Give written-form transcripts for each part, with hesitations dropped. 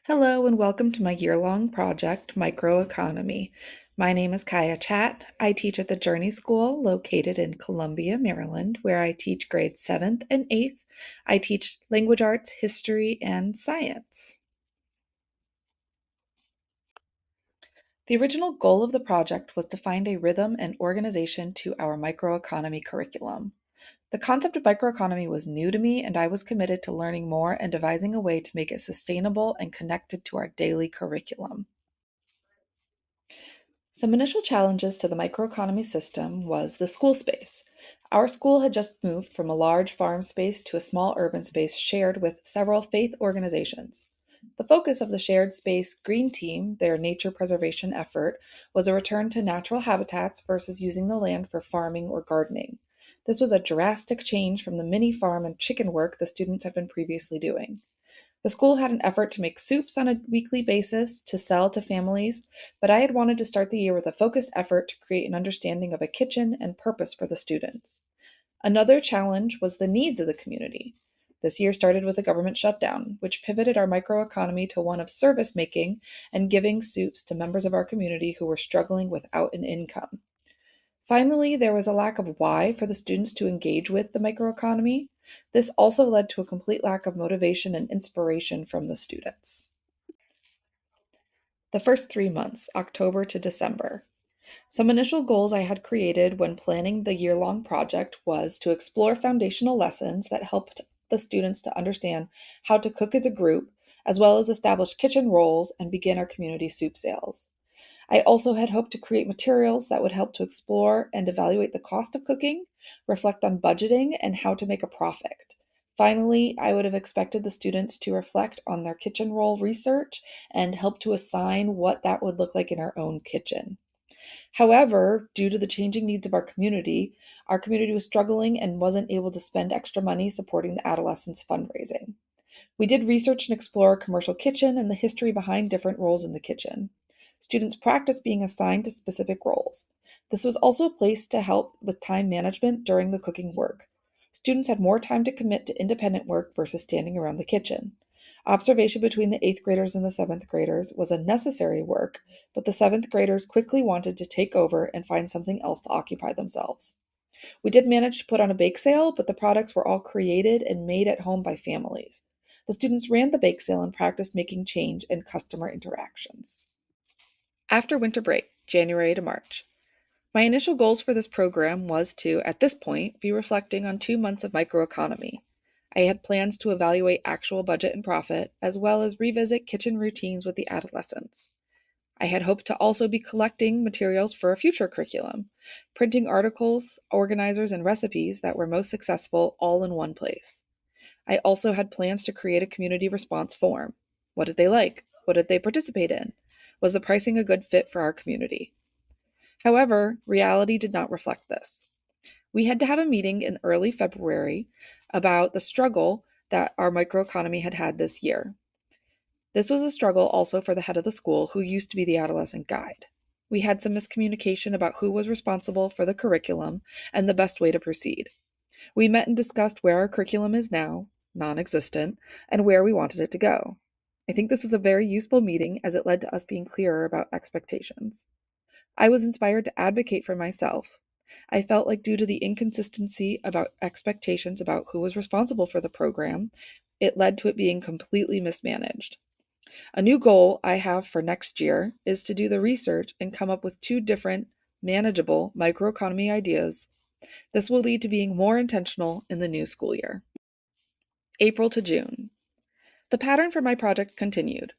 Hello and welcome to my year-long project, Microeconomy. My name is Kaya Chat. I teach at the Journey School located in Columbia, Maryland, where I teach grades 7th and 8th. I teach language arts, history, and science. The original goal of the project was to find a rhythm and organization to our microeconomy curriculum. The concept of microeconomy was new to me, and I was committed to learning more and devising a way to make it sustainable and connected to our daily curriculum. Some initial challenges to the microeconomy system was the school space. Our school had just moved from a large farm space to a small urban space shared with several faith organizations. The focus of the shared space Green Team, their nature preservation effort, was a return to natural habitats versus using the land for farming or gardening. This was a drastic change from the mini farm and chicken work the students had been previously doing. The school had an effort to make soups on a weekly basis to sell to families, but I had wanted to start the year with a focused effort to create an understanding of a kitchen and purpose for the students. Another challenge was the needs of the community. This year started with a government shutdown, which pivoted our microeconomy to one of service making and giving soups to members of our community who were struggling without an income. Finally, there was a lack of why for the students to engage with the microeconomy. This also led to a complete lack of motivation and inspiration from the students. The first 3 months, October to December. Some initial goals I had created when planning the year long project was to explore foundational lessons that helped the students to understand how to cook as a group, as well as establish kitchen roles and begin our community soup sales. I also had hoped to create materials that would help to explore and evaluate the cost of cooking, reflect on budgeting, and how to make a profit. Finally, I would have expected the students to reflect on their kitchen role research and help to assign what that would look like in our own kitchen. However, due to the changing needs of our community was struggling and wasn't able to spend extra money supporting the adolescents' fundraising. We did research and explore a commercial kitchen and the history behind different roles in the kitchen. Students practiced being assigned to specific roles. This was also a place to help with time management during the cooking work. Students had more time to commit to independent work versus standing around the kitchen. Observation between the 8th graders and the 7th graders was a necessary work, but the 7th graders quickly wanted to take over and find something else to occupy themselves. We did manage to put on a bake sale, but the products were all created and made at home by families. The students ran the bake sale and practiced making change and customer interactions. After winter break, January to March. My initial goals for this program was to, at this point, be reflecting on 2 months of microeconomy. I had plans to evaluate actual budget and profit, as well as revisit kitchen routines with the adolescents. I had hoped to also be collecting materials for a future curriculum, printing articles, organizers, and recipes that were most successful all in one place. I also had plans to create a community response form. What did they like? What did they participate in? Was the pricing a good fit for our community? However, reality did not reflect this. We had to have a meeting in early February about the struggle that our microeconomy had had this year. This was a struggle also for the head of the school, who used to be the adolescent guide. We had some miscommunication about who was responsible for the curriculum and the best way to proceed. We met and discussed where our curriculum is now, non existent, and where we wanted it to go. I think this was a very useful meeting as it led to us being clearer about expectations. I was inspired to advocate for myself. I felt like due to the inconsistency about expectations about who was responsible for the program, it led to it being completely mismanaged. A new goal I have for next year is to do the research and come up with 2 different, manageable microeconomy ideas. This will lead to being more intentional in the new school year. April to June. The pattern for my project continued.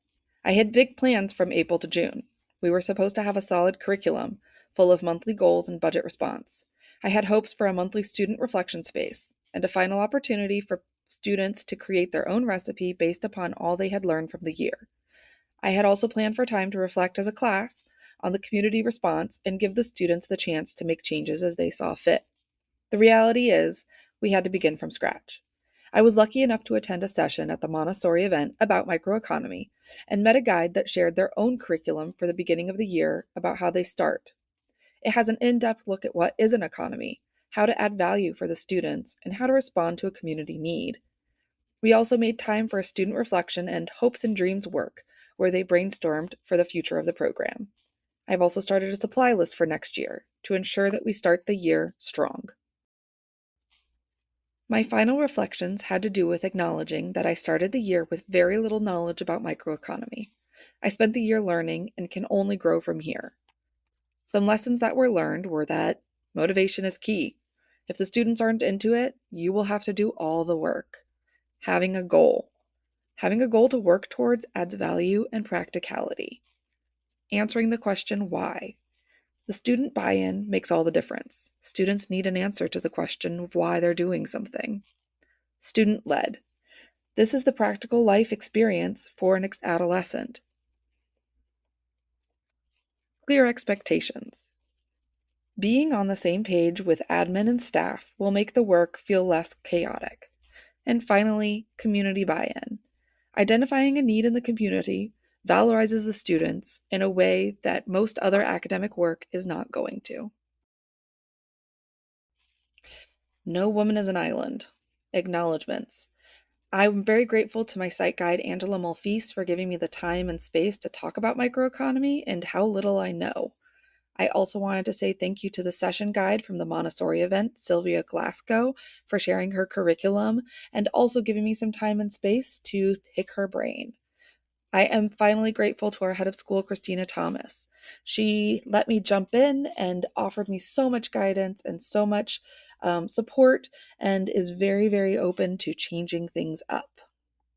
I had big plans from April to June. We were supposed to have a solid curriculum, full of monthly goals and budget response. I had hopes for a monthly student reflection space, and a final opportunity for students to create their own recipe based upon all they had learned from the year. I had also planned for time to reflect as a class on the community response and give the students the chance to make changes as they saw fit. The reality is, we had to begin from scratch. I was lucky enough to attend a session at the Montessori event about microeconomy and met a guide that shared their own curriculum for the beginning of the year about how they start. It has an in-depth look at what is an economy, how to add value for the students, and how to respond to a community need. We also made time for a student reflection and hopes and dreams work, where they brainstormed for the future of the program. I've also started a supply list for next year to ensure that we start the year strong. My final reflections had to do with acknowledging that I started the year with very little knowledge about microeconomy. I spent the year learning and can only grow from here. Some lessons that were learned were that motivation is key. If the students aren't into it, you will have to do all the work. Having a goal. Having a goal to work towards adds value and practicality. Answering the question why. The student buy-in makes all the difference. Students need an answer to the question of why they're doing something. Student-led. This is the practical life experience for an adolescent. Clear expectations. Being on the same page with admin and staff will make the work feel less chaotic. And finally, community buy-in. Identifying a need in the community valorizes the students in a way that most other academic work is not going to. No woman is an island. Acknowledgements. I'm very grateful to my site guide, Angela Mulfease, for giving me the time and space to talk about microeconomy and how little I know. I also wanted to say thank you to the session guide from the Montessori event, Sylvia Glasgow, for sharing her curriculum and also giving me some time and space to pick her brain. I am finally grateful to our head of school, Christina Thomas. She let me jump in and offered me so much guidance and so much support and is very, very open to changing things up.